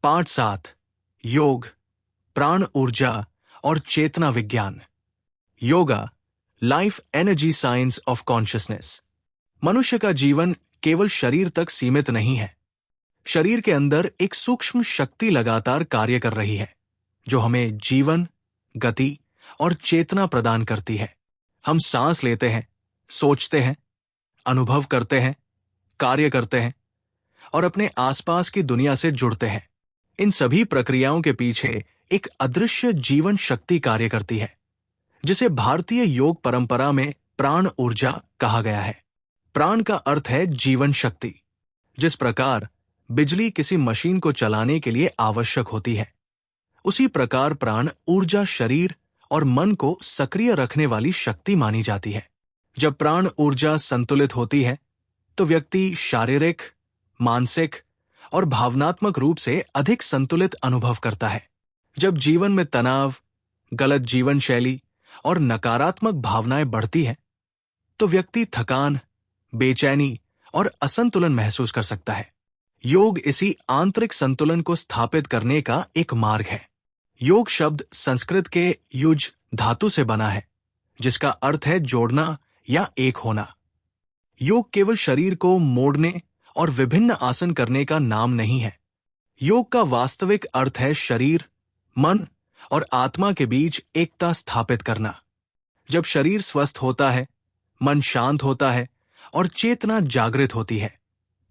पाठ 7 योग, प्राण ऊर्जा और चेतना विज्ञान। Yoga, life energy science of consciousness. मनुष्य का जीवन केवल शरीर तक सीमित नहीं है। शरीर के अंदर एक सूक्ष्म शक्ति लगातार कार्य कर रही है, जो हमें जीवन, गति और चेतना प्रदान करती है। हम सांस लेते हैं, सोचते हैं, अनुभव करते हैं, कार्य करते हैं और अपने आसपास की दुनिया से जुड़ते हैं। इन सभी प्रक्रियाओं के पीछे एक अदृश्य जीवन शक्ति कार्य करती है, जिसे भारतीय योग परंपरा में प्राण ऊर्जा कहा गया है। प्राण का अर्थ है जीवन शक्ति। जिस प्रकार बिजली किसी मशीन को चलाने के लिए आवश्यक होती है, उसी प्रकार प्राण ऊर्जा शरीर और मन को सक्रिय रखने वाली शक्ति मानी जाती है। जब प्राण ऊर्जा संतुलित होती है, तो व्यक्ति शारीरिक, मानसिक और भावनात्मक रूप से अधिक संतुलित अनुभव करता है। जब जीवन में तनाव, गलत जीवन शैली और नकारात्मक भावनाएं बढ़ती हैं, तो व्यक्ति थकान, बेचैनी और असंतुलन महसूस कर सकता है। योग इसी आंतरिक संतुलन को स्थापित करने का एक मार्ग है। योग शब्द संस्कृत के युज धातु से बना है, जिसका अर्थ है जोड़ना या एक होना। योग केवल शरीर को मोड़ने और विभिन्न आसन करने का नाम नहीं है। योग का वास्तविक अर्थ है शरीर, मन और आत्मा के बीच एकता स्थापित करना। जब शरीर स्वस्थ होता है, मन शांत होता है और चेतना जागृत होती है,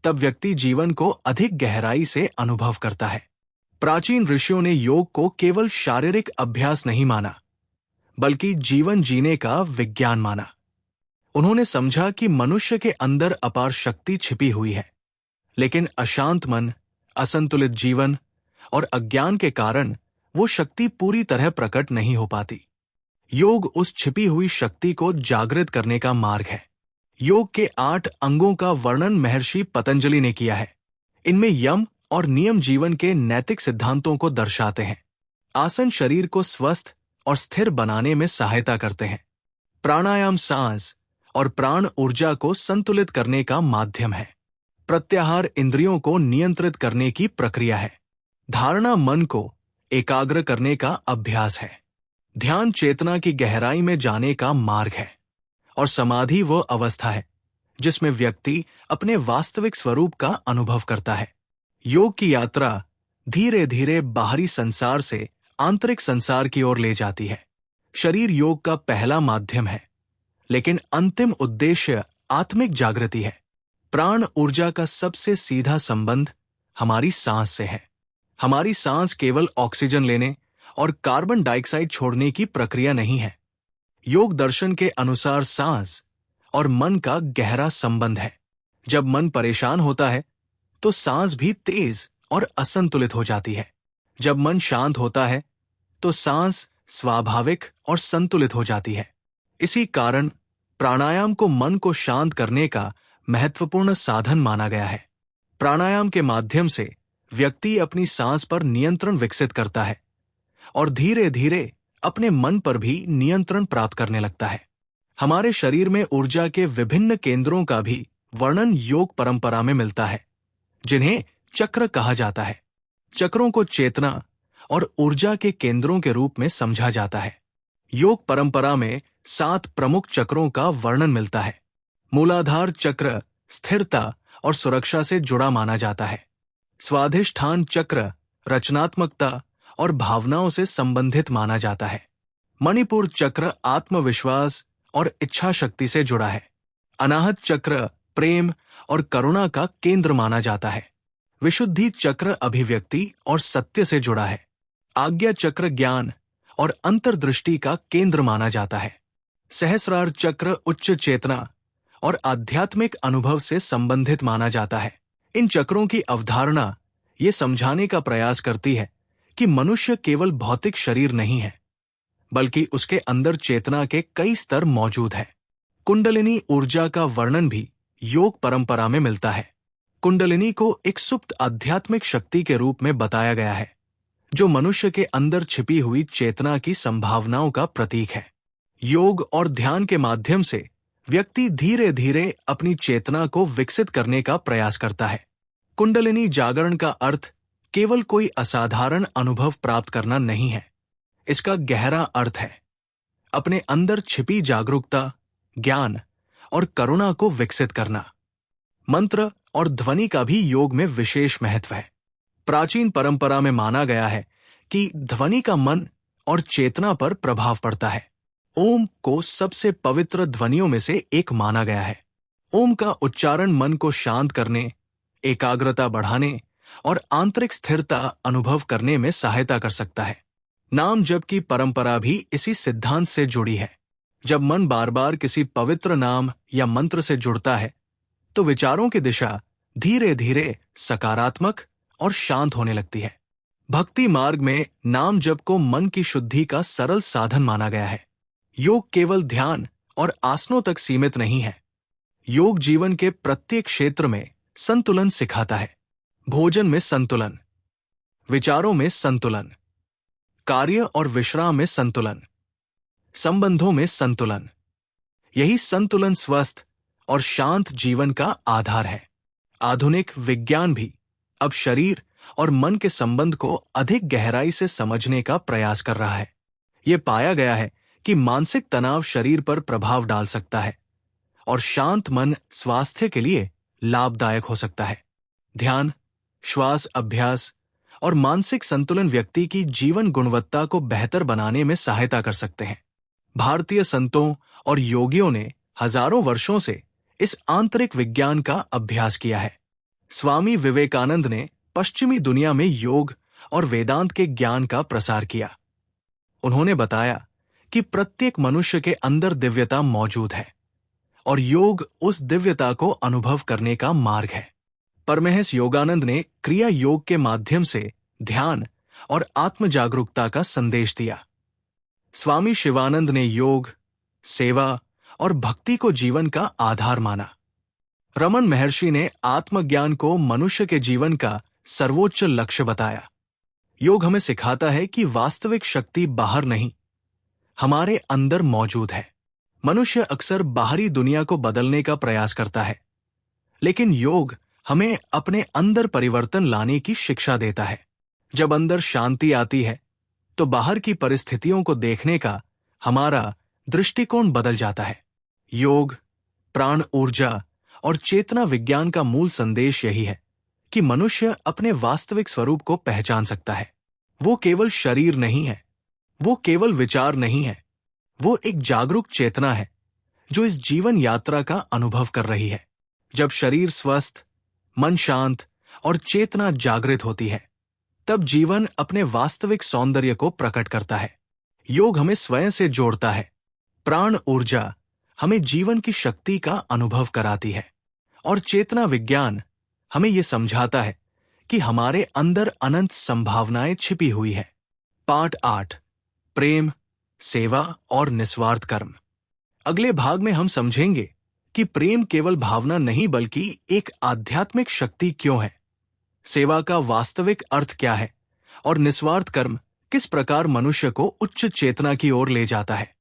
तब व्यक्ति जीवन को अधिक गहराई से अनुभव करता है। प्राचीन ऋषियों ने योग को केवल शारीरिक अभ्यास नहीं माना, बल्कि जीवन जीने का विज्ञान माना। उन्होंने समझा कि मनुष्य के अंदर अपार शक्ति छिपी हुई है, लेकिन अशांत मन, असंतुलित जीवन और अज्ञान के कारण वो शक्ति पूरी तरह प्रकट नहीं हो पाती। योग उस छिपी हुई शक्ति को जागृत करने का मार्ग है। योग के 8 अंगों का वर्णन महर्षि पतंजलि ने किया है। इनमें यम और नियम जीवन के नैतिक सिद्धांतों को दर्शाते हैं। आसन शरीर को स्वस्थ और स्थिर बनाने में सहायता करते हैं। प्राणायाम सांस और प्राण ऊर्जा को संतुलित करने का माध्यम है। प्रत्याहार इंद्रियों को नियंत्रित करने की प्रक्रिया है। धारणा मन को एकाग्र करने का अभ्यास है। ध्यान चेतना की गहराई में जाने का मार्ग है। और समाधि वो अवस्था है जिसमें व्यक्ति अपने वास्तविक स्वरूप का अनुभव करता है। योग की यात्रा धीरे धीरे बाहरी संसार से आंतरिक संसार की ओर ले जाती है। शरीर योग का पहला माध्यम है, लेकिन अंतिम उद्देश्य आत्मिक जागृति है। प्राण ऊर्जा का सबसे सीधा संबंध हमारी सांस से है। हमारी सांस केवल ऑक्सीजन लेने और कार्बन डाइऑक्साइड छोड़ने की प्रक्रिया नहीं है। योग दर्शन के अनुसार सांस और मन का गहरा संबंध है। जब मन परेशान होता है, तो सांस भी तेज और असंतुलित हो जाती है। जब मन शांत होता है, तो सांस स्वाभाविक और संतुलित हो जाती है। इसी कारण प्राणायाम को मन को शांत करने का महत्वपूर्ण साधन माना गया है। प्राणायाम के माध्यम से व्यक्ति अपनी सांस पर नियंत्रण विकसित करता है और धीरे धीरे अपने मन पर भी नियंत्रण प्राप्त करने लगता है। हमारे शरीर में ऊर्जा के विभिन्न केंद्रों का भी वर्णन योग परंपरा में मिलता है, जिन्हें चक्र कहा जाता है। चक्रों को चेतना और ऊर्जा के केंद्रों के रूप में समझा जाता है। योग परंपरा में 7 प्रमुख चक्रों का वर्णन मिलता है। मूलाधार चक्र स्थिरता और सुरक्षा से जुड़ा माना जाता है। स्वाधिष्ठान चक्र रचनात्मकता और भावनाओं से संबंधित माना जाता है। मणिपुर चक्र आत्मविश्वास और इच्छा शक्ति से जुड़ा है। अनाहत चक्र प्रेम और करुणा का केंद्र माना जाता है। विशुद्धि चक्र अभिव्यक्ति और सत्य से जुड़ा है। आज्ञा चक्र ज्ञान और अंतर्दृष्टि का केंद्र माना जाता है। सहस्रार चक्र उच्च चेतना और आध्यात्मिक अनुभव से संबंधित माना जाता है। इन चक्रों की अवधारणा ये समझाने का प्रयास करती है कि मनुष्य केवल भौतिक शरीर नहीं है, बल्कि उसके अंदर चेतना के कई स्तर मौजूद है। कुंडलिनी ऊर्जा का वर्णन भी योग परंपरा में मिलता है। कुंडलिनी को एक सुप्त आध्यात्मिक शक्ति के रूप में बताया गया है, जो मनुष्य के अंदर छिपी हुई चेतना की संभावनाओं का प्रतीक है। योग और ध्यान के माध्यम से व्यक्ति धीरे धीरे अपनी चेतना को विकसित करने का प्रयास करता है। कुंडलिनी जागरण का अर्थ केवल कोई असाधारण अनुभव प्राप्त करना नहीं है। इसका गहरा अर्थ है अपने अंदर छिपी जागरूकता, ज्ञान और करुणा को विकसित करना। मंत्र और ध्वनि का भी योग में विशेष महत्व है। प्राचीन परंपरा में माना गया है कि ध्वनि का मन और चेतना पर प्रभाव पड़ता है। ओम को सबसे पवित्र ध्वनियों में से एक माना गया है। ओम का उच्चारण मन को शांत करने, एकाग्रता बढ़ाने और आंतरिक स्थिरता अनुभव करने में सहायता कर सकता है। नाम जप की परंपरा भी इसी सिद्धांत से जुड़ी है। जब मन बार बार किसी पवित्र नाम या मंत्र से जुड़ता है तो विचारों की दिशा धीरे धीरे सकारात्मक और शांत होने लगती है। भक्ति मार्ग में नाम जप को मन की शुद्धि का सरल साधन माना गया है। योग केवल ध्यान और आसनों तक सीमित नहीं है। योग जीवन के प्रत्येक क्षेत्र में संतुलन सिखाता है। भोजन में संतुलन, विचारों में संतुलन, कार्य और विश्राम में संतुलन, संबंधों में संतुलन। यही संतुलन स्वस्थ और शांत जीवन का आधार है। आधुनिक विज्ञान भी अब शरीर और मन के संबंध को अधिक गहराई से समझने का प्रयास कर रहा है। यह पाया गया है कि मानसिक तनाव शरीर पर प्रभाव डाल सकता है और शांत मन स्वास्थ्य के लिए लाभदायक हो सकता है। ध्यान, श्वास अभ्यास और मानसिक संतुलन व्यक्ति की जीवन गुणवत्ता को बेहतर बनाने में सहायता कर सकते हैं। भारतीय संतों और योगियों ने हजारों वर्षों से इस आंतरिक विज्ञान का अभ्यास किया है। स्वामी विवेकानंद ने पश्चिमी दुनिया में योग और वेदांत के ज्ञान का प्रसार किया। उन्होंने बताया कि प्रत्येक मनुष्य के अंदर दिव्यता मौजूद है और योग उस दिव्यता को अनुभव करने का मार्ग है। परमहंस योगानंद ने क्रिया योग के माध्यम से ध्यान और आत्म जागरूकता का संदेश दिया। स्वामी शिवानंद ने योग, सेवा और भक्ति को जीवन का आधार माना। रमन महर्षि ने आत्मज्ञान को मनुष्य के जीवन का सर्वोच्च लक्ष्य बताया। योग हमें सिखाता है कि वास्तविक शक्ति बाहर नहीं, हमारे अंदर मौजूद है। मनुष्य अक्सर बाहरी दुनिया को बदलने का प्रयास करता है, लेकिन योग हमें अपने अंदर परिवर्तन लाने की शिक्षा देता है। जब अंदर शांति आती है तो बाहर की परिस्थितियों को देखने का हमारा दृष्टिकोण बदल जाता है। योग, प्राण ऊर्जा और चेतना विज्ञान का मूल संदेश यही है कि मनुष्य अपने वास्तविक स्वरूप को पहचान सकता है। वो केवल शरीर नहीं है, वो केवल विचार नहीं है, वो एक जागरूक चेतना है जो इस जीवन यात्रा का अनुभव कर रही है। जब शरीर स्वस्थ, मन शांत और चेतना जागृत होती है, तब जीवन अपने वास्तविक सौंदर्य को प्रकट करता है। योग हमें स्वयं से जोड़ता है। प्राण ऊर्जा हमें जीवन की शक्ति का अनुभव कराती है और चेतना विज्ञान हमें यह समझाता है कि हमारे अंदर अनंत संभावनाएं छिपी हुई है। पाठ 8, प्रेम, सेवा और निस्वार्थ कर्म। अगले भाग में हम समझेंगे कि प्रेम केवल भावना नहीं बल्कि एक आध्यात्मिक शक्ति क्यों है, सेवा का वास्तविक अर्थ क्या है और निस्वार्थ कर्म किस प्रकार मनुष्य को उच्च चेतना की ओर ले जाता है।